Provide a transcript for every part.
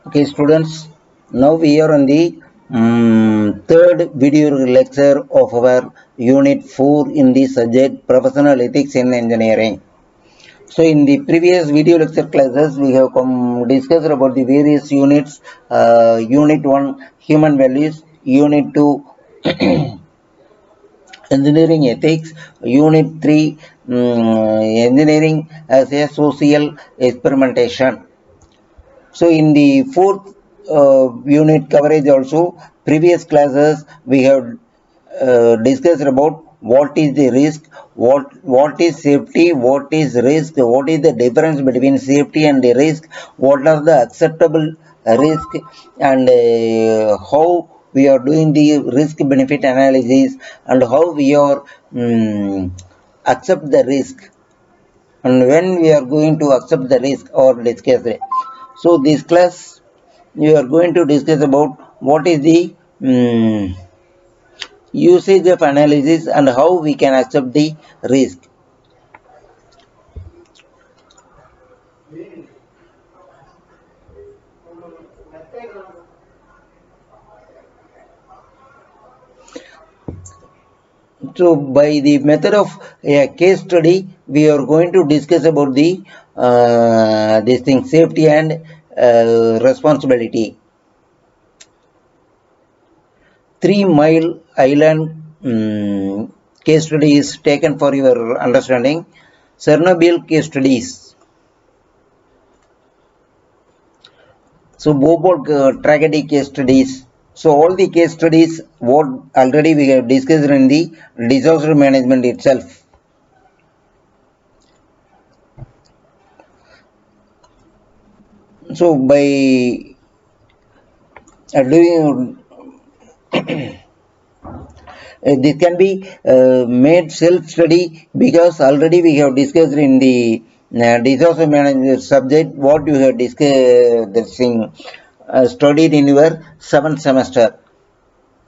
Okay, students, now we are on the third video lecture of our Unit 4 in the subject Professional Ethics in Engineering. So, in the previous video lecture classes, we have discussed about the various units. Unit 1, Human Values. Unit 2, Engineering Ethics. Unit 3, Engineering as a Social Experimentation. So in the fourth unit coverage also, previous classes we have discussed about what is the risk, what is safety, what is risk, what is the difference between safety and the risk, what are the acceptable risk, and how we are doing the risk benefit analysis, and how we are accept the risk, and when we are going to accept the risk or discuss it. So this class we are going to discuss about what is the usage of analysis and how we can accept the risk. So by the method of a case study, we are going to discuss about the this thing safety and responsibility. 3 Mile Island case study is taken for your understanding. Chernobyl case studies. So Bhopal tragedy case studies. So all the case studies what already we have discussed in the disaster management itself. So by doing this can be made self-study because already we have discussed in the disaster management subject what you have discussed this thing studied in your 7th semester.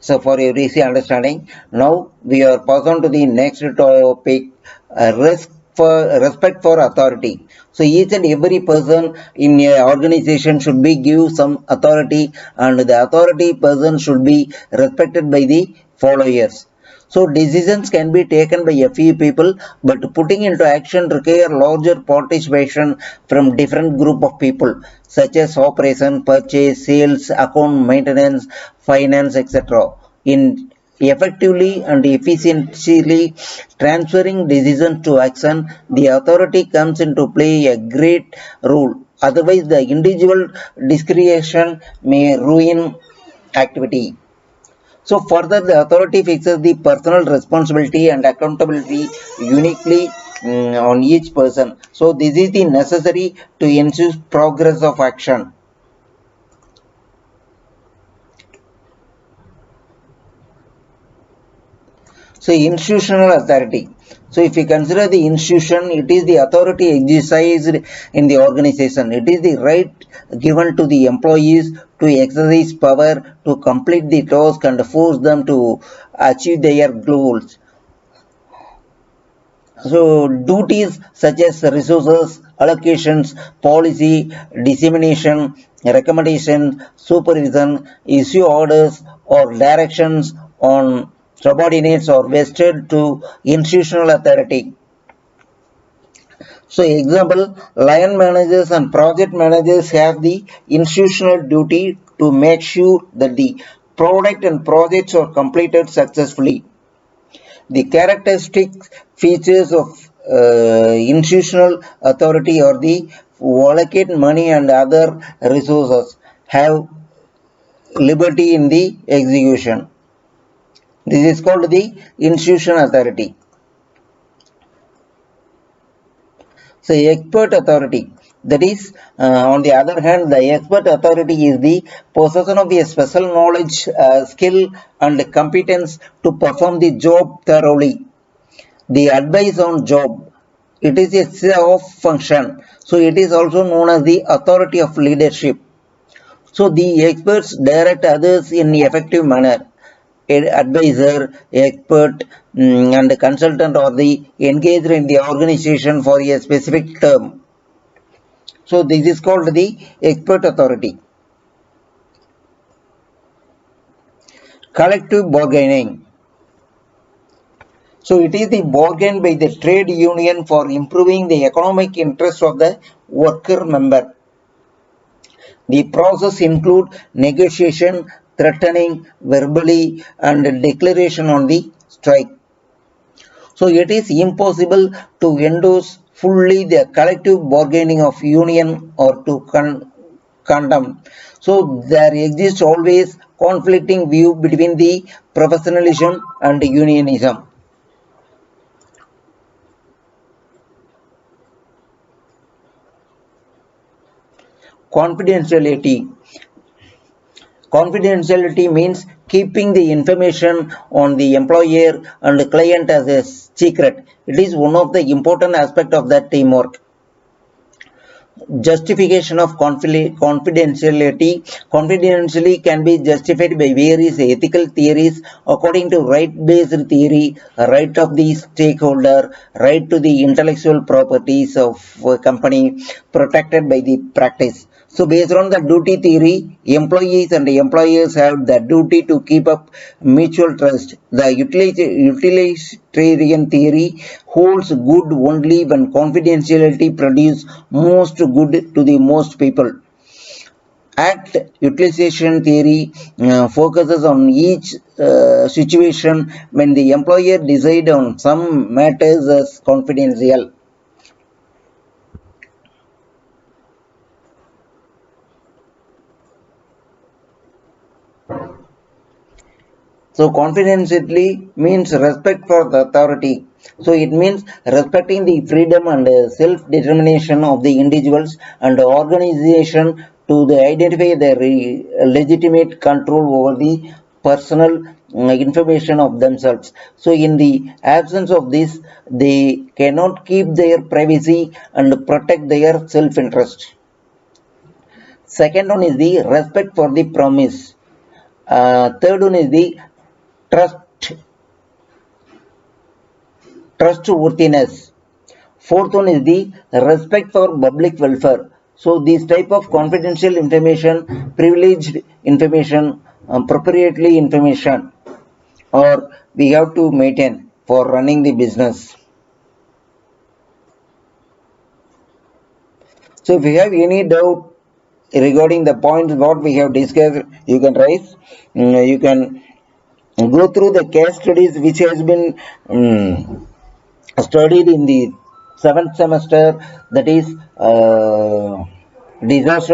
So for your easy understanding, now we are pass on to the next topic, respect for authority. So each and every person in a organization should be give some authority, and the authority person should be respected by the followers. So decisions can be taken by a few people, but putting into action require larger participation from different group of people, such as operation, purchase, sales, account maintenance, finance, etc. In effectively and efficiently transferring decisions to action, the authority comes into play a great role. Otherwise, the individual discretion may ruin activity. So further, the authority fixes the personal responsibility and accountability uniquely on each person. So this is the necessary to ensure progress of action. So institutional authority. So if you consider the institution, it is the authority exercised in the organization. It is the right given to the employees to exercise power to complete the task and force them to achieve their goals. So duties such as resources, allocations, policy, dissemination, recommendation, supervision, issue orders or directions on subordinates are vested to institutional authority. So example, line managers and project managers have the institutional duty to make sure that the product and projects are completed successfully. The characteristic features of institutional authority are the allocate money and other resources, have liberty in the execution. This is called the institutional authority. So expert authority, that is on the other hand, the expert authority is the possession of a special knowledge, skill and competence to perform the job thoroughly. The advice on job, it is a self function, so it is also known as the authority of leadership. So the experts direct others in effective manner. Advisor, expert, and consultant are the engaged in the organization for a specific term. So this is called the expert authority. Collective bargaining. So it is the bargain by the trade union for improving the economic interest of the worker member. The process include negotiation, threatening, verbally, and declaration on the strike. So it is impossible to endorse fully the collective bargaining of union or to condemn. So there exists always conflicting view between the professionalism and unionism. Confidentiality. Confidentiality means keeping the information on the employer and the client as a secret. It is one of the important aspects of that teamwork. Justification of confidentiality. Confidentiality can be justified by various ethical theories according to right-based theory, right of the stakeholder, right to the intellectual properties of a company protected by the practice. So based on the duty theory, employees and employers have the duty to keep up mutual trust. The utilitarian theory holds good only when confidentiality produces most good to the most people. Act utilization theory focuses on each situation when the employer decides on some matters as confidential. So confidentiality means respect for the authority. So it means respecting the freedom and self-determination of the individuals and the organization to identify their legitimate control over the personal information of themselves. So in the absence of this, they cannot keep their privacy and protect their self-interest. Second one is the respect for the promise. Third one is the trust trustworthiness. Fourth one is the respect for public welfare. So these type of confidential information, privileged information, proprietary information, or we have to maintain for running the business. So if you have any doubt regarding the points what we have discussed, you can raise. You can go through the case studies which has been studied in the seventh semester, that is disaster